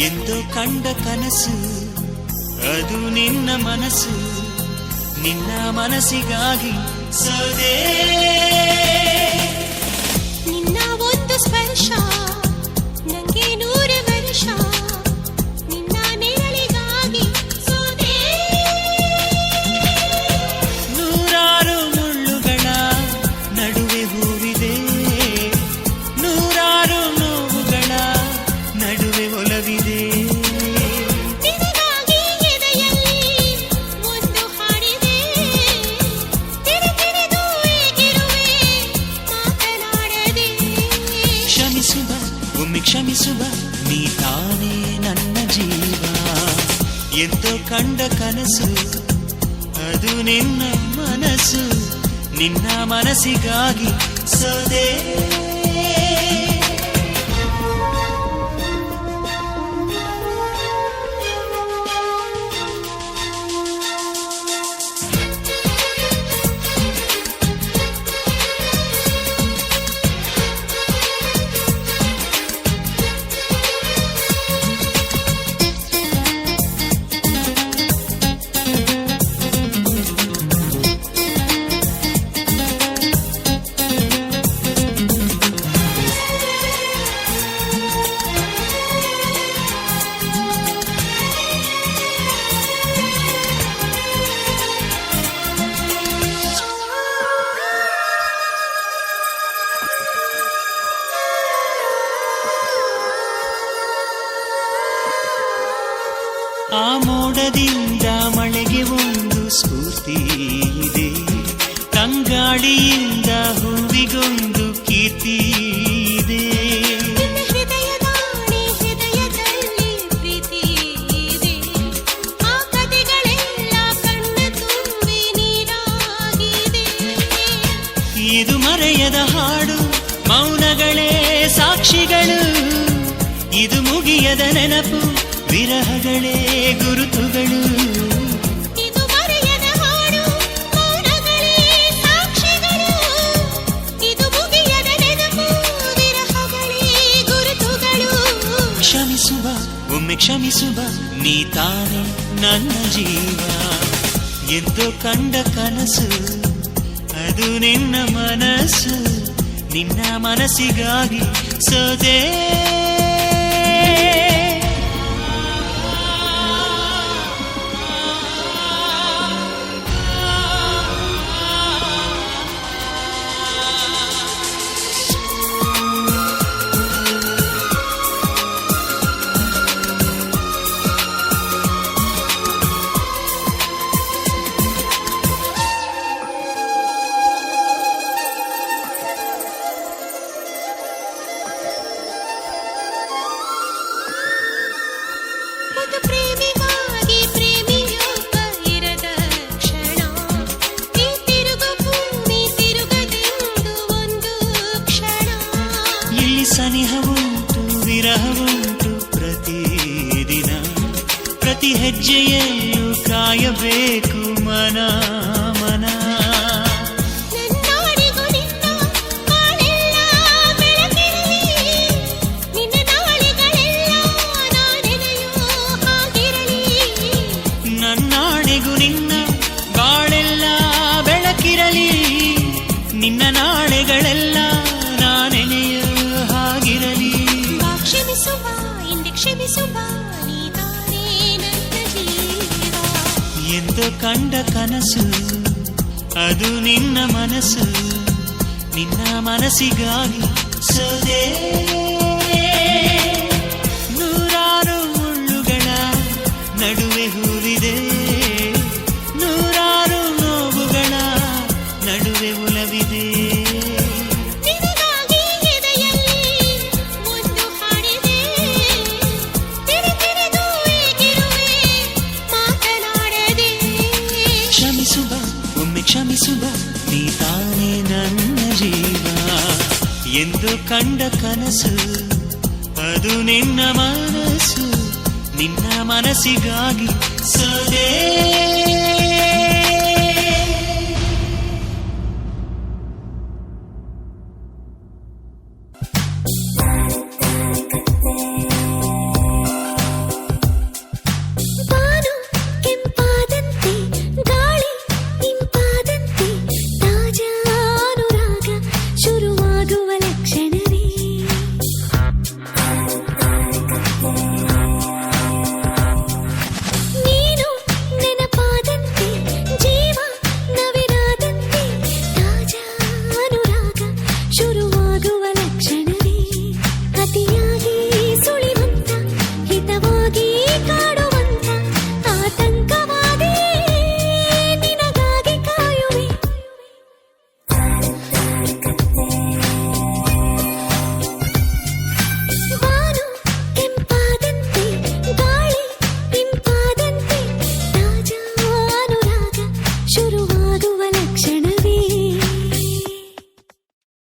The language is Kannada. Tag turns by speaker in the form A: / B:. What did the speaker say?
A: ಎಂದೋ ಕಂಡ ಕನಸು ಅದು ನಿನ್ನ ಮನಸ್ಸು, ನಿನ್ನ ಮನಸ್ಸಿಗಾಗಿ ಸೋದೆ.
B: ನಿನ್ನ ಒಂದು ಸ್ಪರ್ಶ ನಂಗೆ 100 ವರ್ಷ, ನಿನ್ನ ನೆರಳಿಗಾಗಿ ಸೋದೆ.
A: ನೂರಾರು ಮುಳ್ಳುಗಳ ನಡುವೆ ಹೂವಿದೆ, ನೂರಾರು ನೋವುಗಳ ನಡುವೆ ಒಲವಿದೆ.
B: ನಿನಗಾಗಿ ಎದೆಯಲ್ಲಿ ಒಂದು ಹಾಡಿದೆ, ತಿರುತಿರಿದು ಏಗಿರುವೆ ಮಾತನಾಡದೆ.
A: ಕ್ಷಮಿಸುವ ಒಮ್ಮೆ ಕ್ಷಮಿಸುವ, ನೀ ತಾನೇ ನನ್ನ ಜೀವ. ಎಂದೋ ಕಂಡ ಕನಸು ಅದು ನಿನ್ನ ಮನಸ್ಸು, ನಿನ್ನ ಮನಸ್ಸಿಗಾಗಿ ಸೋದೆ. ಆ ಮೋಡದಿಂದ ಮಳೆಗೆ ಒಂದು ಸ್ಫೂರ್ತಿ ಇದೆ, ತಂಗಾಳಿಯಿಂದ ಹೂವಿಗೊಂದು ಕೀರ್ತಿ ಇದೆ.
B: ಹೃದಯದಾಣೆ ಹೃದಯದಲ್ಲಿ ಪ್ರೀತಿ ಇದೆ, ಆ ಕಥೆಗಳೆಲ್ಲ ಕಣ್ಣ ತುಂಬಿ ನೀರಾಗಿದೆ.
A: ಇದು ಮರೆಯದ ಹಾಡು, ಮೌನಗಳೇ ಸಾಕ್ಷಿಗಳು. ಇದು ಮುಗಿಯದ ನೆನಪು, ವಿರಹಗಳೇ ಗುರುತುಗಳು.
B: ಇದು ಮರೆಯದ ಹಾಡು, ಮೌನಗಳೇ ಸಾಕ್ಷಿಗಳು. ಇದು ಮುಗಿಯದ ನೆನಪು, ವಿರಹಗಳೇ ಗುರುತುಗಳು.
A: ಕ್ಷಮಿಸುವ ಒಮ್ಮೆ ಕ್ಷಮಿಸುವ, ನೀ ತಾನೇ ನನ್ನ ಜೀವ. ಎಂದೋ ಕಂಡ ಕನಸು ಅದು ನಿನ್ನ ಮನಸ್ಸು, ನಿನ್ನ ಮನಸ್ಸಿಗಾಗಿ ಸೋದೆ.
B: ಒಂದು ಪ್ರೇಮಿಗಾಗಿ ಪ್ರೇಮಿಯೊಬ್ಬ ಇರದ ಕ್ಷಣ, ಈ ತಿರುಗು ಭೂಮಿ ತಿರುಗದೆಂದು ಒಂದು ಕ್ಷಣ.
A: ಇಲ್ಲಿ ಸನಿಹವುಂಟು ವಿರಹವುಂಟು ಪ್ರತಿದಿನ, ಪ್ರತಿ ಹೆಜ್ಜೆಯಲ್ಲೂ ಕಾಯಬೇಕು ಮನ ಮನ.
B: ನನ್ನಾಡಿಗೂ ನಿನ್ನ ಬಾಳೆಲ್ಲ ಬೆಳಕಿರಲಿ, ನಿನ್ನ ನಾಳೆಗಳೆಲ್ಲ ನಾನೆನೆಯೋ ಹಾಗಿರಲಿ.
A: ನನ್ನಾಣೆಗೂ ನಿನ್ನ ಬಾಳೆಲ್ಲ ಬೆಳಕಿರಲಿ, ನಿನ್ನ ನಾಳೆಗಳೆಲ್ಲ ನಾನೆನೆಯೋ ಹಾಗಿರಲಿ.
B: ಬಾ ಕ್ಷಮಿಸುವ ಇಂದೆ ಕ್ಷಮಿಸುವ, ನೀತಾನೇ ನನ್ನ ಜೀವ.
A: ಎಂದೋ ಕಂಡ ಕನಸು ಅದು ನಿನ್ನ ಮನಸ್ಸು, ನಿನ್ನ ಮನಸ್ಸಿಗಾಗಿ ಸೋದೆ. ನೂರಾರು ಮುಳ್ಳುಗಳ ನಡುವೆ ಹೂವಿದೆ, ನೂರಾರು ನೋವುಗಳ ನಡುವೆ ಒಲವಿದೆ.
B: ನಿನಗಾಗಿ
A: ಎಂದು ಕಂಡ ಕನಸು ಅದು ನಿನ್ನ ಮನಸ್ಸು ನಿನ್ನ ಮನಸ್ಸಿಗಾಗಿ ಸೋದೆ